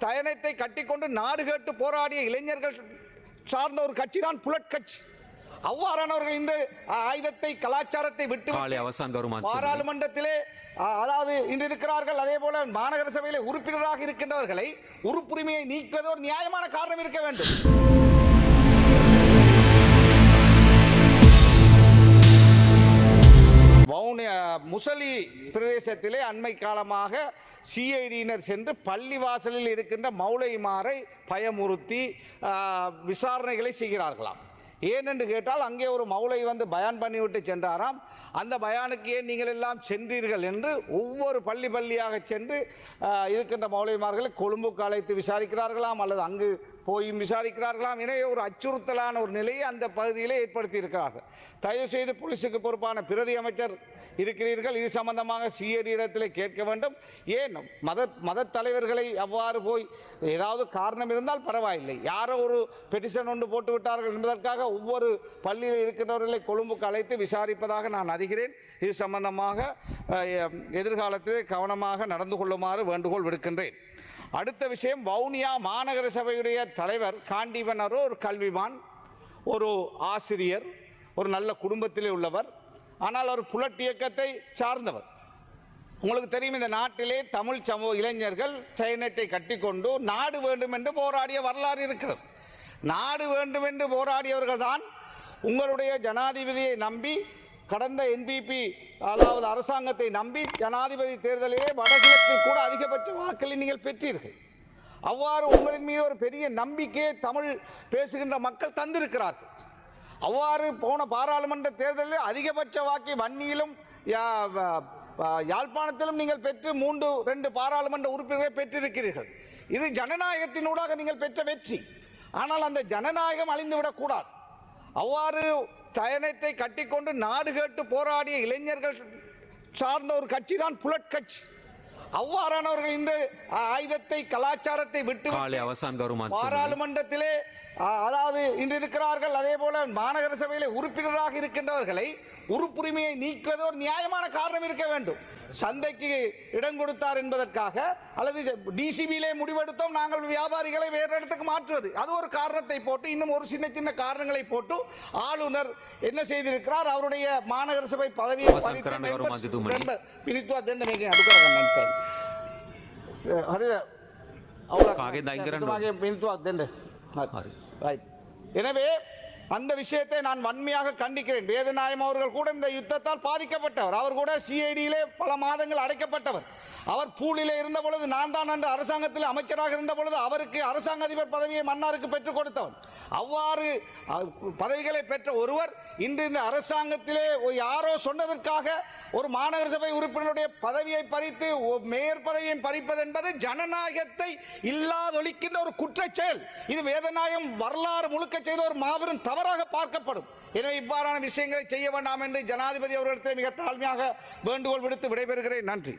தயனத்தை கட்டிக்கொண்டு நாடு கேட்டு போராடிய இளைஞர்கள் சார்ந்த ஒரு கட்சி தான் புலட் கட்சி. அவ்வாறானவர்கள் இந்த ஆயுதத்தை கலாச்சாரத்தை விட்டு பாராளுமன்றத்திலே அதாவது இன்று இருக்கிறார்கள். அதே போல மாநகர சபையிலே உறுப்பினராக இருக்கின்றவர்களை உறுப்புரிமையை நீக்குவது ஒரு நியாயமான காரணம் இருக்க வேண்டும். முசலி பிரதேசத்திலே அண்மை காலமாக சிஐடியினர் சென்று பள்ளிவாசலில் இருக்கின்ற மௌலைமாரை பயமுறுத்தி விசாரணைகளை செய்கிறார்களாம். ஏனென்று கேட்டால் அங்கே ஒரு மௌலை வந்து பயான் பண்ணிவிட்டு சென்றாராம். அந்த பயானுக்கு ஏன் நீங்கள் எல்லாம் சென்றீர்கள் என்று ஒவ்வொரு பள்ளியாக சென்று இருக்கின்ற மௌலைமார்களை கொழும்புக்கு அழைத்து விசாரிக்கிறார்களாம், அல்லது அங்கு போயும் விசாரிக்கிறார்களாம். எனவே ஒரு அச்சுறுத்தலான ஒரு நிலையை அந்த பகுதியிலே ஏற்படுத்தி இருக்கிறார்கள். தயவு செய்து போலீஸுக்கு பொறுப்பான பிரதி அமைச்சர் இருக்கிறீர்கள், இது சம்பந்தமாக சிஐடி இடத்திலே கேட்க வேண்டும். ஏன் மத தலைவர்களை அவ்வாறு போய் ஏதாவது காரணம் இருந்தால் பரவாயில்லை, யாரோ ஒரு பெட்டிஷன் ஒன்று போட்டு விட்டார்கள் என்பதற்காக ஒவ்வொரு பள்ளியில் இருக்கின்றவர்களை கொழும்புக்கு அழைத்து விசாரிப்பதாக நான் அறிகிறேன். இது சம்பந்தமாக எதிர்காலத்திலே கவனமாக நடந்து கொள்ளுமாறு வேண்டுகோள் விடுக்கின்றேன். அடுத்த விஷயம், வவுனியா மாநகர சபையுடைய தலைவர் காண்டீபன் ஒரு கல்விமான், ஒரு ஆசிரியர், ஒரு நல்ல குடும்பத்திலே உள்ளவர். ஆனால் ஒரு புலட் இயக்கத்தை சார்ந்தவர். உங்களுக்கு தெரியும், இந்த நாட்டிலே தமிழ் சமூக இளைஞர்கள் சைனட்டை கட்டிக்கொண்டு நாடு வேண்டும் என்று போராடிய வரலாறு இருக்கிறது. நாடு வேண்டும் என்று போராடியவர்கள் தான் உங்களுடைய ஜனாதிபதியை நம்பி, கடந்த என்பிபி அதாவது அரசாங்கத்தை நம்பி ஜனாதிபதி தேர்தலிலே வடகிழக்கில் கூட அதிகபட்ச வாக்களை நீங்கள் பெற்றீர்கள். அவ்வாறு உங்களின் மீது ஒரு பெரிய நம்பிக்கையை தமிழ் பேசுகின்ற மக்கள் தந்திருக்கிறார்கள். அவ்வாறு போன பாராளுமன்ற தேர்தலில் அதிகபட்ச வாக்கை வன்னியிலும் யாழ்ப்பாணத்திலும் நீங்கள் பெற்று 2 பாராளுமன்ற உறுப்பினர்களை பெற்றிருக்கிறீர்கள். இது ஜனநாயகத்தினூடாக நீங்கள் பெற்ற வெற்றி. ஆனால் அந்த ஜனநாயகம் அழிந்துவிடக்கூடாது. அவ்வாறு தயனத்தை கட்டிக்கொண்டு நாடு கேட்டு போராடிய இளைஞர்கள் சார்ந்த ஒரு கட்சி தான் புலட் கட்சி. அவ்வாறானவர்கள் இந்த ஆயுதத்தை கலாச்சாரத்தை விட்டு பாராளுமன்றத்திலே அதாவது இன்று இருக்கிறார்கள். அதே போல மாநகர சபையிலே உறுப்பினராக இருக்கின்றவர்களை உறுப்புரிமையை நீக்குவது ஒரு நியாயமான காரணம் இருக்க வேண்டும். சந்தைக்கு இடம் கொடுத்தார் என்பதற்காக, அல்லது டிசிபியிலே முடிவெடுத்தோம் நாங்கள் வியாபாரிகளை வேறு இடத்துக்கு மாற்றுவது, அது ஒரு காரணத்தை போட்டு, இன்னும் ஒரு சின்ன காரணங்களை போட்டு ஆளுநர் என்ன செய்திருக்கிறார், அவருடைய மாநகர சபை பதவியை எனவே அந்த விஷயத்தை நான் வன்மையாக கண்டிக்கிறேன். வேதநாயகம் அவர்கள் கூட இந்த யுத்தத்தால் பாதிக்கப்பட்டவர். அவர் கூட சிஐடியிலே பல மாதங்கள் அடைக்கப்பட்டவர். அவர் பூலிலே இருந்த பொழுது நான் தான் என்ற அரசாங்கத்தில் அமைச்சராக இருந்த பொழுது அவருக்கு அரசாங்க அதிபர் பதவியை மன்னாருக்கு பெற்றுக் கொடுத்தவர். அவ்வாறு பதவிகளை பெற்ற ஒருவர் இன்று இந்த அரசாங்கத்திலே யாரோ சொன்னதற்காக ஒரு மாநகர சபை உறுப்பினருடைய பதவியை பறித்து மேயர் பதவியை பறிப்பது என்பது ஜனநாயகத்தை இல்லாதொழிக்கின்ற ஒரு குற்றச்செயல். இது வேதநாயகம் வரலாறு முழுக்க செய்த ஒரு மாபெரும் தவறாக பார்க்கப்படும். எனவே இவ்வாறான விஷயங்களை செய்ய வேண்டாம் என்று ஜனாதிபதி அவர்களிடத்தில் மிக தாழ்மையாக வேண்டுகோள் விடுத்து விடைபெறுகிறேன். நன்றி.